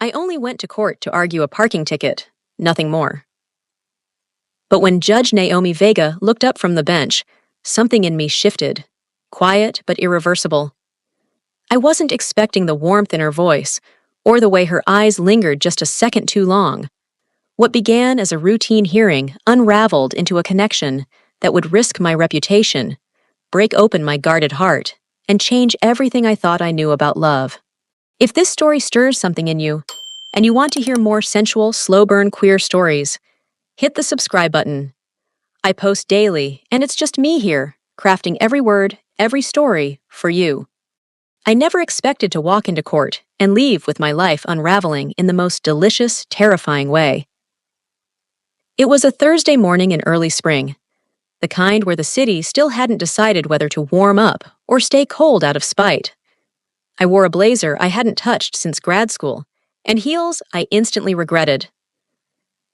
I only went to court to argue a parking ticket, nothing more. But when Judge Naomi Vega looked up from the bench, something in me shifted, quiet but irreversible. I wasn't expecting the warmth in her voice, or the way her eyes lingered just a second too long. What began as a routine hearing unraveled into a connection that would risk my reputation, break open my guarded heart, and change everything I thought I knew about love. If this story stirs something in you, and you want to hear more sensual, slow-burn queer stories, hit the subscribe button. I post daily, and it's just me here, crafting every word, every story, for you. I never expected to walk into court and leave with my life unraveling in the most delicious, terrifying way. It was a Thursday morning in early spring, the kind where the city still hadn't decided whether to warm up or stay cold out of spite. I wore a blazer I hadn't touched since grad school, and heels I instantly regretted.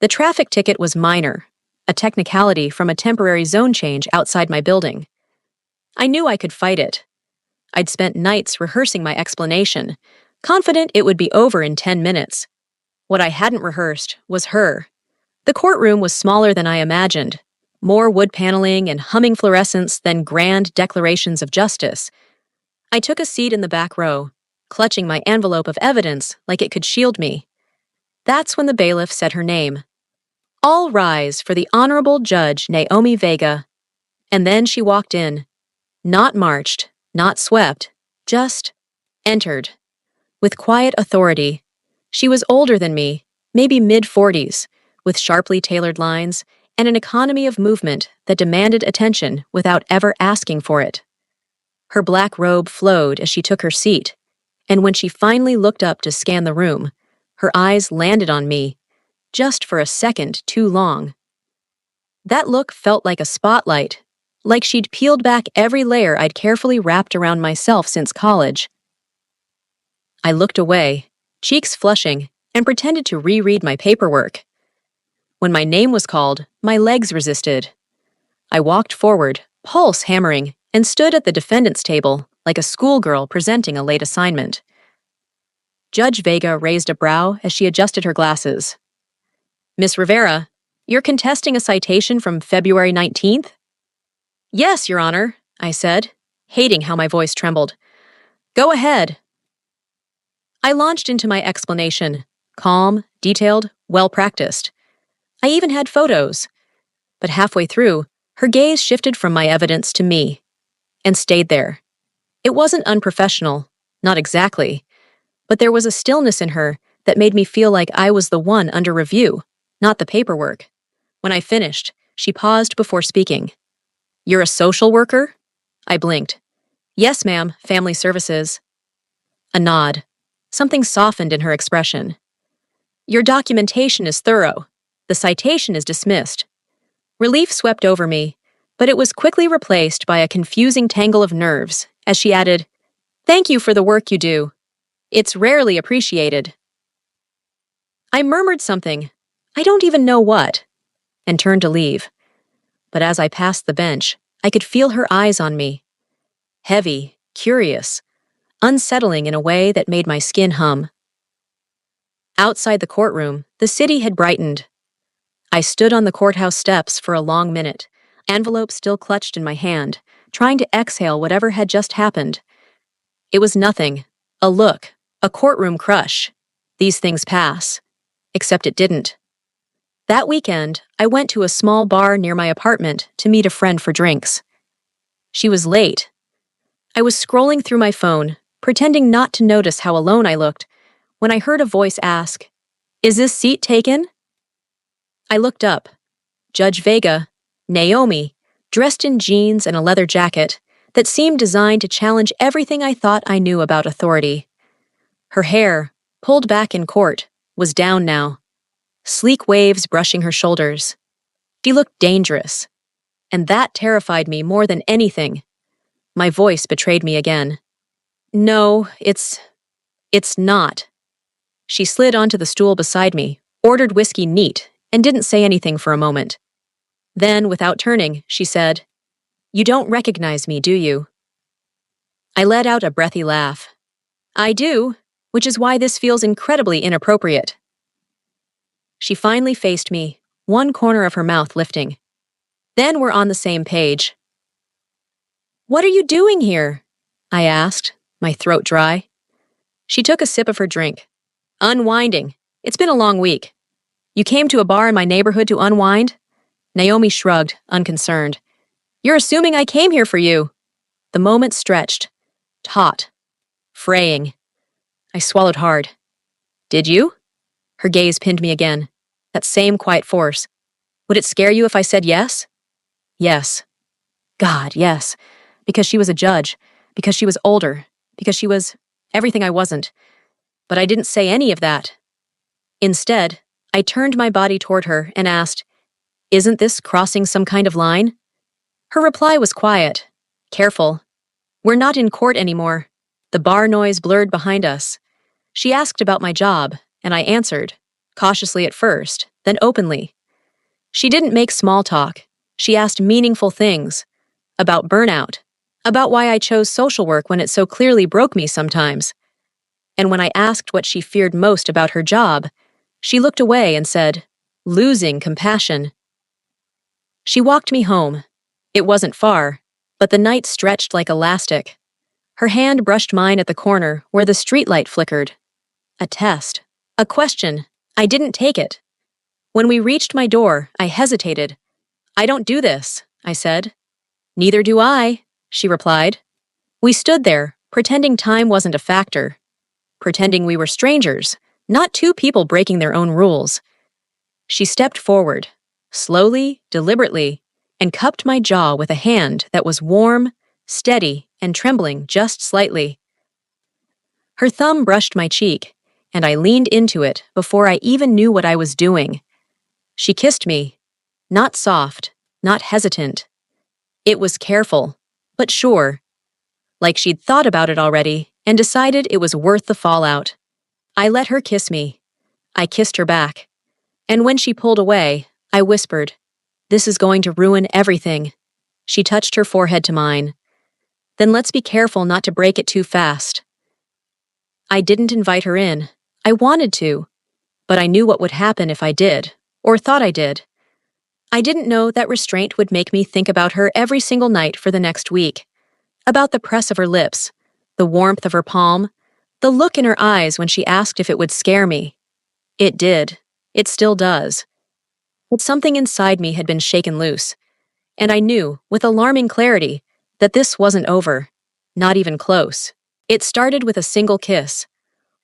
The traffic ticket was minor, a technicality from a temporary zone change outside my building. I knew I could fight it. I'd spent nights rehearsing my explanation, confident it would be over in 10 minutes. What I hadn't rehearsed was her. The courtroom was smaller than I imagined, more wood paneling and humming fluorescents than grand declarations of justice. I took a seat in the back row, clutching my envelope of evidence like it could shield me. That's when the bailiff said her name. All rise for the Honorable Judge Naomi Vega. And then she walked in. Not marched, not swept, just entered. With quiet authority. She was older than me, maybe mid-40s, with sharply tailored lines and an economy of movement that demanded attention without ever asking for it. Her black robe flowed as she took her seat, and when she finally looked up to scan the room, her eyes landed on me, just for a second too long. That look felt like a spotlight, like she'd peeled back every layer I'd carefully wrapped around myself since college. I looked away, cheeks flushing, and pretended to reread my paperwork. When my name was called, my legs resisted. I walked forward, pulse hammering, and stood at the defendant's table like a schoolgirl presenting a late assignment. Judge Vega raised a brow as she adjusted her glasses. Miss Rivera, you're contesting a citation from February 19th? Yes, Your Honor, I said, hating how my voice trembled. Go ahead. I launched into my explanation, calm, detailed, well-practiced. I even had photos. But halfway through, her gaze shifted from my evidence to me, and stayed there. It wasn't unprofessional, not exactly, but there was a stillness in her that made me feel like I was the one under review, not the paperwork. When I finished, she paused before speaking. You're a social worker? I blinked. Yes, ma'am, family services. A nod. Something softened in her expression. Your documentation is thorough. The citation is dismissed. Relief swept over me, but it was quickly replaced by a confusing tangle of nerves as she added, Thank you for the work you do. It's rarely appreciated. I murmured something, I don't even know what, and turned to leave. But as I passed the bench, I could feel her eyes on me. Heavy, curious, unsettling in a way that made my skin hum. Outside the courtroom, the city had brightened. I stood on the courthouse steps for a long minute, envelope still clutched in my hand, trying to exhale whatever had just happened. It was nothing, a look, a courtroom crush. These things pass. Except it didn't. That weekend, I went to a small bar near my apartment to meet a friend for drinks. She was late. I was scrolling through my phone, pretending not to notice how alone I looked, when I heard a voice ask, Is this seat taken? I looked up. Judge Vega, Naomi, dressed in jeans and a leather jacket that seemed designed to challenge everything I thought I knew about authority. Her hair, pulled back in court, was down now, sleek waves brushing her shoulders. She looked dangerous, and that terrified me more than anything. My voice betrayed me again. No, it's not. She slid onto the stool beside me, ordered whiskey neat, and didn't say anything for a moment. Then, without turning, she said, You don't recognize me, do you? I let out a breathy laugh. I do. which is why this feels incredibly inappropriate. She finally faced me, one corner of her mouth lifting. Then we're on the same page. "What are you doing here?" I asked, my throat dry. She took a sip of her drink. "Unwinding. It's been a long week." "You came to a bar in my neighborhood to unwind?" Naomi shrugged, unconcerned. "You're assuming I came here for you." The moment stretched, taut, fraying. I swallowed hard. "Did you?" Her gaze pinned me again. That same quiet force. "Would it scare you if I said yes?" Yes. God, yes. Because she was a judge. Because she was older. Because she was everything I wasn't. But I didn't say any of that. Instead, I turned my body toward her and asked, "Isn't this crossing some kind of line?" Her reply was quiet, careful. "We're not in court anymore." The bar noise blurred behind us. She asked about my job, and I answered, cautiously at first, then openly. She didn't make small talk. She asked meaningful things. About burnout. About why I chose social work when it so clearly broke me sometimes. And when I asked what she feared most about her job, she looked away and said, "Losing compassion." She walked me home. It wasn't far, but the night stretched like elastic. Her hand brushed mine at the corner where the streetlight flickered. A test. A question. I didn't take it. When we reached my door, I hesitated. "I don't do this," I said. "Neither do I," she replied. We stood there, pretending time wasn't a factor. Pretending we were strangers, not two people breaking their own rules. She stepped forward, slowly, deliberately, and cupped my jaw with a hand that was warm, steady, and trembling just slightly. Her thumb brushed my cheek, and I leaned into it before I even knew what I was doing. She kissed me, not soft, not hesitant. It was careful, but sure, like she'd thought about it already and decided it was worth the fallout. I let her kiss me. I kissed her back. And when she pulled away, I whispered, "This is going to ruin everything." She touched her forehead to mine. "Then let's be careful not to break it too fast." I didn't invite her in. I wanted to, but I knew what would happen if I did, or thought I did. I didn't know that restraint would make me think about her every single night for the next week. About the press of her lips, the warmth of her palm, the look in her eyes when she asked if it would scare me. It did. It still does. But something inside me had been shaken loose, and I knew, with alarming clarity, that this wasn't over. Not even close. It started with a single kiss,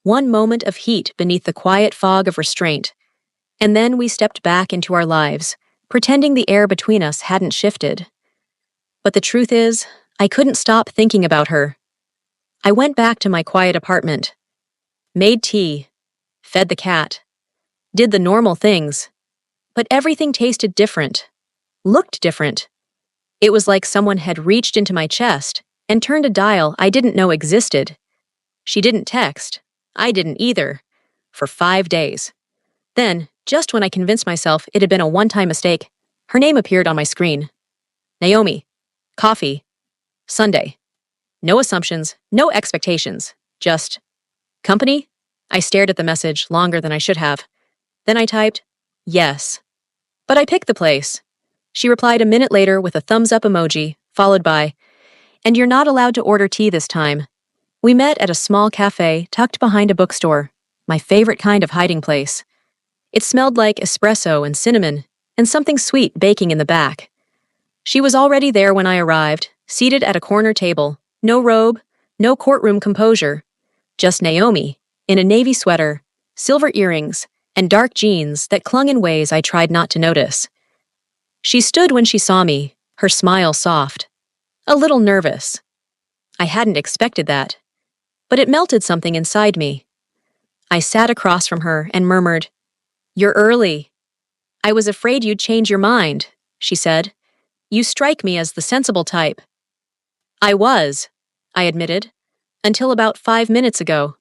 one moment of heat beneath the quiet fog of restraint, and then we stepped back into our lives, pretending the air between us hadn't shifted. But the truth is, I couldn't stop thinking about her. I went back to my quiet apartment, made tea, fed the cat, did the normal things, but everything tasted different, looked different. It was like someone had reached into my chest and turned a dial I didn't know existed. She didn't text. I didn't either. For 5 days. Then, just when I convinced myself it had been a one-time mistake, her name appeared on my screen. Naomi. Coffee. Sunday. No assumptions, no expectations. Just, company? I stared at the message longer than I should have. Then I typed, yes. But I picked the place. She replied a minute later with a thumbs-up emoji, followed by, "And you're not allowed to order tea this time." We met at a small cafe tucked behind a bookstore, my favorite kind of hiding place. It smelled like espresso and cinnamon, and something sweet baking in the back. She was already there when I arrived, seated at a corner table, no robe, no courtroom composure, just Naomi, in a navy sweater, silver earrings, and dark jeans that clung in ways I tried not to notice. She stood when she saw me, her smile soft. A little nervous. I hadn't expected that, but it melted something inside me. I sat across from her and murmured, "You're early." "I was afraid you'd change your mind," she said. "You strike me as the sensible type." "I was," I admitted, "until about 5 minutes ago."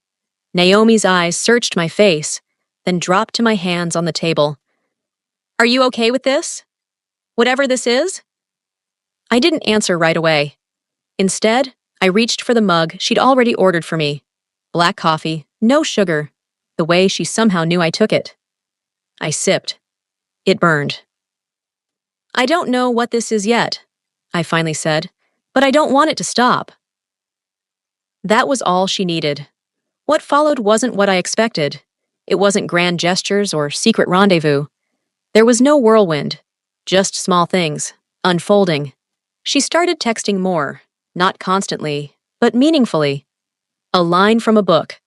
Naomi's eyes searched my face, then dropped to my hands on the table. "Are you okay with this? Whatever this is?" I didn't answer right away. Instead, I reached for the mug she'd already ordered for me. Black coffee, no sugar, the way she somehow knew I took it. I sipped. It burned. I don't know what this is yet, I finally said, but I don't want it to stop. That was all she needed. What followed wasn't what I expected. It wasn't grand gestures or secret rendezvous. There was no whirlwind, just small things, unfolding. She started texting more, not constantly, but meaningfully. A line from a book,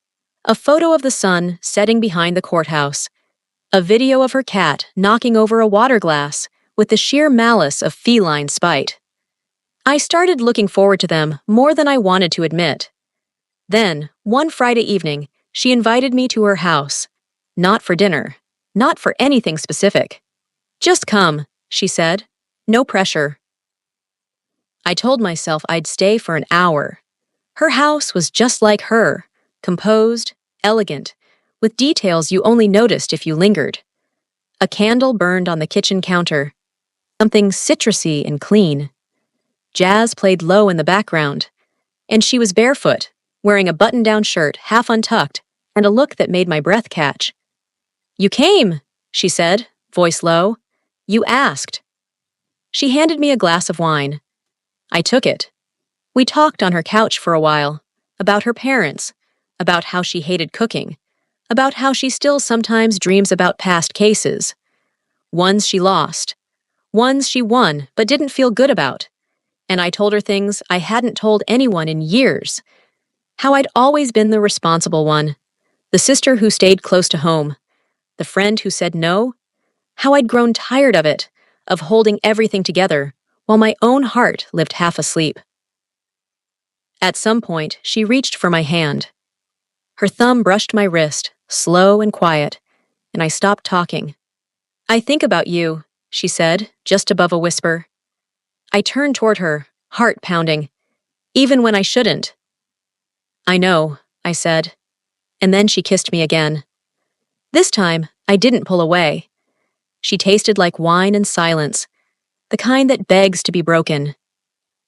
a photo of the sun setting behind the courthouse, a video of her cat knocking over a water glass with the sheer malice of feline spite. I started looking forward to them more than I wanted to admit. Then, one Friday evening, she invited me to her house. Not for dinner, not for anything specific. Just come, she said. No pressure. I told myself I'd stay for an hour. Her house was just like her, composed, elegant, with details you only noticed if you lingered. A candle burned on the kitchen counter, something citrusy and clean. Jazz played low in the background, and she was barefoot, wearing a button-down shirt half untucked and a look that made my breath catch. "You came," she said, voice low. "You asked." She handed me a glass of wine. I took it. We talked on her couch for a while, about her parents, about how she hated cooking, about how she still sometimes dreams about past cases. Ones she lost, ones she won but didn't feel good about. And I told her things I hadn't told anyone in years. How I'd always been the responsible one, the sister who stayed close to home, the friend who said no. How I'd grown tired of it, of holding everything together, while my own heart lived half asleep. At some point, she reached for my hand. Her thumb brushed my wrist, slow and quiet, and I stopped talking. "I think about you," she said, just above a whisper. I turned toward her, heart pounding, even when I shouldn't. "I know," I said, and then she kissed me again. This time, I didn't pull away. She tasted like wine and silence, the kind that begs to be broken.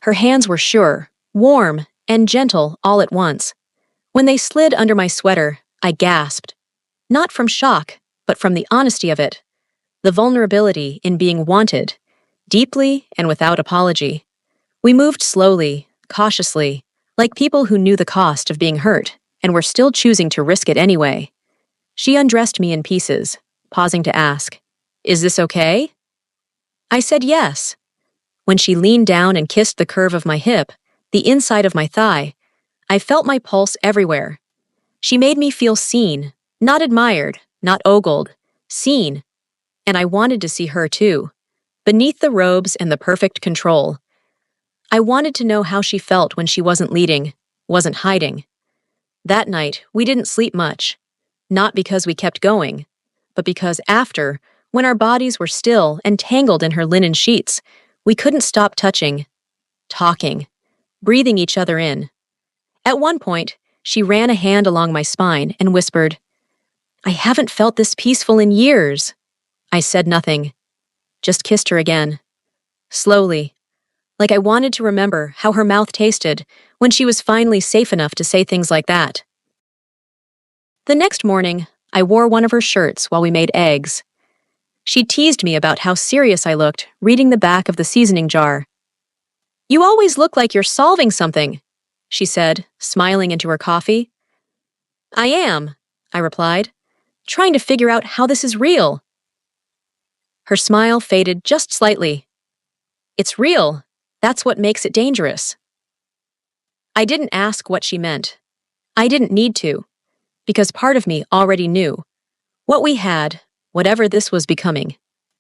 Her hands were sure, warm, and gentle all at once. When they slid under my sweater, I gasped. Not from shock, but from the honesty of it. The vulnerability in being wanted, deeply and without apology. We moved slowly, cautiously, like people who knew the cost of being hurt and were still choosing to risk it anyway. She undressed me in pieces, pausing to ask, "Is this okay?" I said yes. When she leaned down and kissed the curve of my hip, the inside of my thigh, I felt my pulse everywhere. She made me feel seen, not admired, not ogled, seen. And I wanted to see her too, beneath the robes and the perfect control. I wanted to know how she felt when she wasn't leading, wasn't hiding. That night, we didn't sleep much. Not because we kept going, but because after, when our bodies were still and tangled in her linen sheets, we couldn't stop touching, talking, breathing each other in. At one point, she ran a hand along my spine and whispered, "I haven't felt this peaceful in years." I said nothing, just kissed her again. Slowly, like I wanted to remember how her mouth tasted when she was finally safe enough to say things like that. The next morning, I wore one of her shirts while we made eggs. She teased me about how serious I looked, reading the back of the seasoning jar. "You always look like you're solving something," she said, smiling into her coffee. "I am," I replied, "trying to figure out how this is real." Her smile faded just slightly. "It's real. That's what makes it dangerous." I didn't ask what she meant. I didn't need to, because part of me already knew. What we had, whatever this was becoming,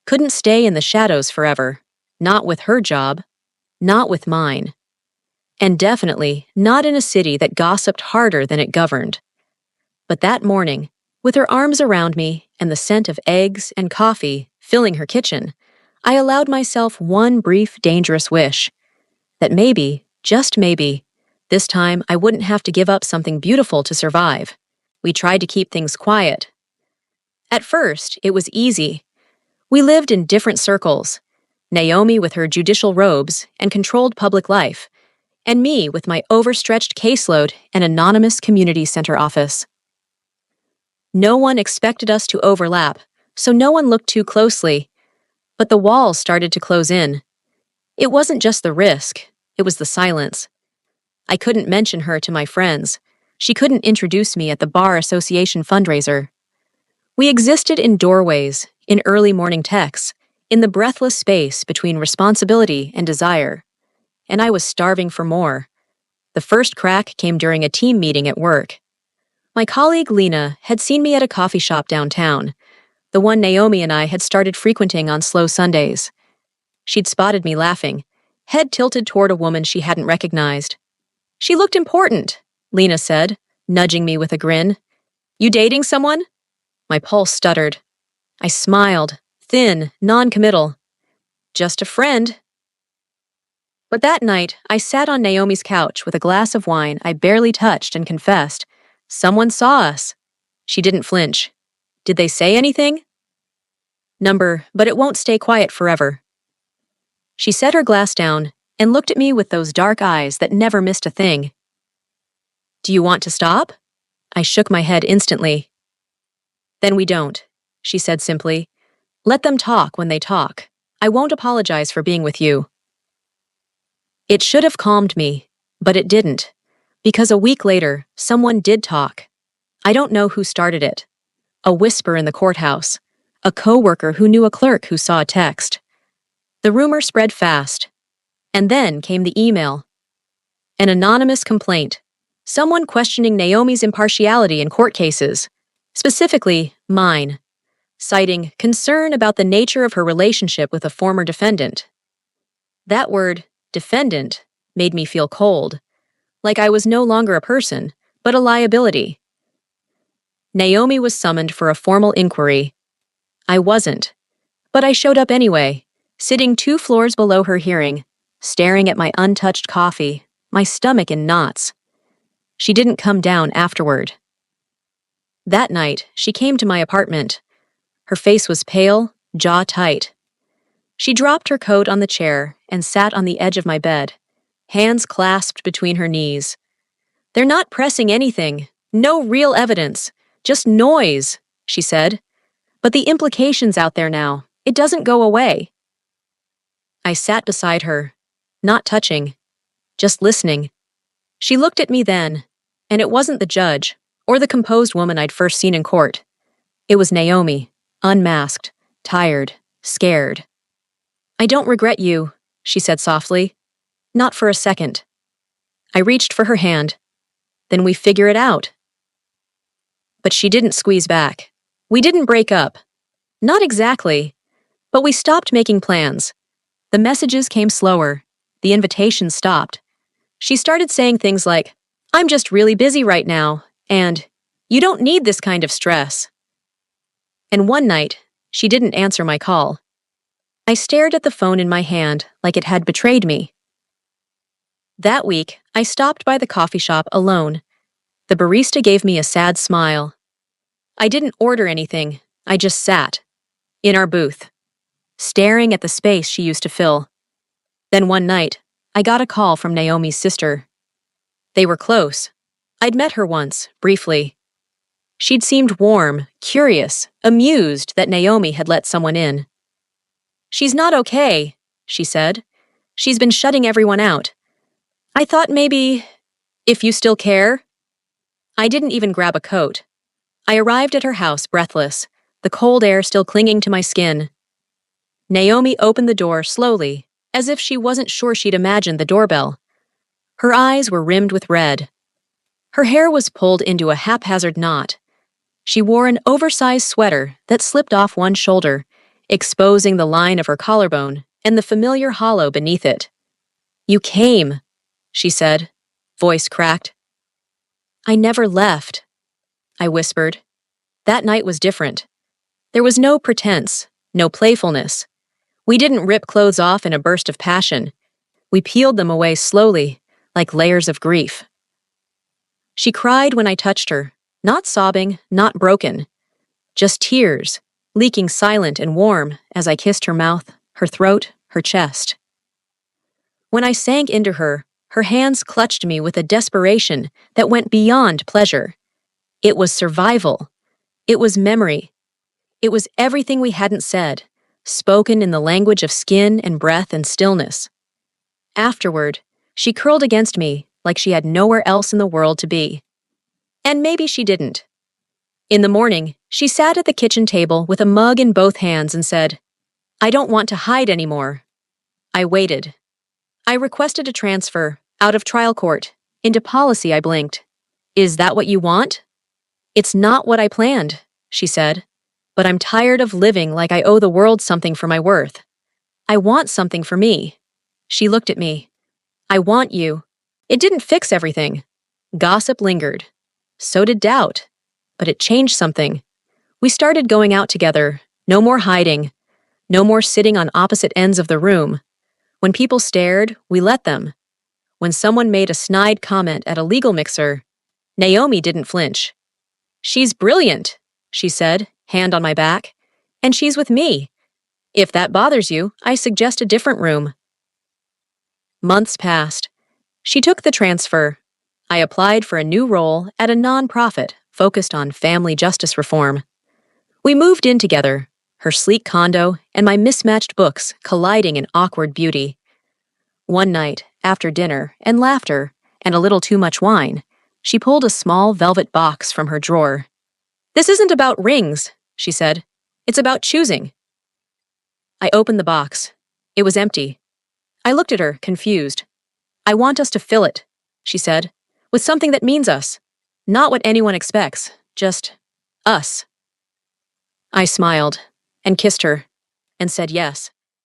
couldn't stay in the shadows forever. Not with her job. Not with mine. And definitely not in a city that gossiped harder than it governed. But that morning, with her arms around me and the scent of eggs and coffee filling her kitchen, I allowed myself one brief, dangerous wish. That maybe, just maybe, this time I wouldn't have to give up something beautiful to survive. We tried to keep things quiet. At first, it was easy. We lived in different circles. Naomi with her judicial robes and controlled public life, and me with my overstretched caseload and anonymous community center office. No one expected us to overlap, so no one looked too closely. But the walls started to close in. It wasn't just the risk, it was the silence. I couldn't mention her to my friends. She couldn't introduce me at the Bar Association fundraiser. We existed in doorways, in early morning texts, in the breathless space between responsibility and desire. And I was starving for more. The first crack came during a team meeting at work. My colleague Lena had seen me at a coffee shop downtown, the one Naomi and I had started frequenting on slow Sundays. She'd spotted me laughing, head tilted toward a woman she hadn't recognized. "She looked important," Lena said, nudging me with a grin. "You dating someone?" My pulse stuttered. I smiled, thin, non-committal. "Just a friend." But that night, I sat on Naomi's couch with a glass of wine I barely touched and confessed, "Someone saw us." She didn't flinch. "Did they say anything?" "Number, but it won't stay quiet forever." She set her glass down and looked at me with those dark eyes that never missed a thing. "Do you want to stop?" I shook my head instantly. "Then we don't," she said simply. "Let them talk when they talk. I won't apologize for being with you." It should have calmed me, but it didn't, because a week later, someone did talk. I don't know who started it. A whisper in the courthouse. A coworker who knew a clerk who saw a text. The rumor spread fast. And then came the email. An anonymous complaint. Someone questioning Naomi's impartiality in court cases. Specifically, mine. Citing concern about the nature of her relationship with a former defendant. That word, defendant, made me feel cold. Like I was no longer a person, but a liability. Naomi was summoned for a formal inquiry. I wasn't. But I showed up anyway, sitting 2 floors below her hearing, staring at my untouched coffee, my stomach in knots. She didn't come down afterward. That night, she came to my apartment. Her face was pale, jaw tight. She dropped her coat on the chair and sat on the edge of my bed, hands clasped between her knees. "They're not pressing anything. No real evidence. Just noise," she said. "But the implication's out there now. It doesn't go away." I sat beside her, not touching, just listening. She looked at me then, and it wasn't the judge or the composed woman I'd first seen in court. It was Naomi, unmasked, tired, scared. "I don't regret you," she said softly. "Not for a second." I reached for her hand. "Then we figure it out." But she didn't squeeze back. We didn't break up. Not exactly. But we stopped making plans. The messages came slower. The invitations stopped. She started saying things like, "I'm just really busy right now," and "You don't need this kind of stress." And one night, she didn't answer my call. I stared at the phone in my hand like it had betrayed me. That week, I stopped by the coffee shop alone. The barista gave me a sad smile. I didn't order anything. I just sat. In our booth. Staring at the space she used to fill. Then one night, I got a call from Naomi's sister. They were close. I'd met her once, briefly. She'd seemed warm, curious, amused that Naomi had let someone in. "She's not okay," she said. "She's been shutting everyone out. I thought maybe, if you still care." I didn't even grab a coat. I arrived at her house breathless, the cold air still clinging to my skin. Naomi opened the door slowly, as if she wasn't sure she'd imagined the doorbell. Her eyes were rimmed with red. Her hair was pulled into a haphazard knot. She wore an oversized sweater that slipped off one shoulder, exposing the line of her collarbone and the familiar hollow beneath it. "You came," she said, voice cracked. "I never left," I whispered. That night was different. There was no pretense, no playfulness. We didn't rip clothes off in a burst of passion. We peeled them away slowly, like layers of grief. She cried when I touched her, not sobbing, not broken. Just tears, leaking silent and warm as I kissed her mouth, her throat, her chest. When I sank into her hands clutched me with a desperation that went beyond pleasure. It was survival. It was memory. It was everything we hadn't said, spoken in the language of skin and breath and stillness. Afterward, she curled against me like she had nowhere else in the world to be. And maybe she didn't. In the morning, she sat at the kitchen table with a mug in both hands and said, "I don't want to hide anymore." I waited. I requested a transfer, out of trial court, into policy. I blinked. "Is that what you want?" "It's not what I planned," she said, "but I'm tired of living like I owe the world something for my worth. I want something for me." She looked at me. "I want you." It didn't fix everything. Gossip lingered. So did doubt. But it changed something. We started going out together. No more hiding. No more sitting on opposite ends of the room. When people stared, we let them. When someone made a snide comment at a legal mixer, Naomi didn't flinch. "She's brilliant," she said, hand on my back. "And she's with me. If that bothers you, I suggest a different room." Months passed. She took the transfer. I applied for a new role at a nonprofit focused on family justice reform. We moved in together, her sleek condo and my mismatched books colliding in awkward beauty. One night, after dinner and laughter and a little too much wine, she pulled a small velvet box from her drawer. "This isn't about rings," she said. "It's about choosing." I opened the box. It was empty. I looked at her, confused. "I want us to fill it," she said, "with something that means us. Not what anyone expects, just us." I smiled and kissed her and said yes.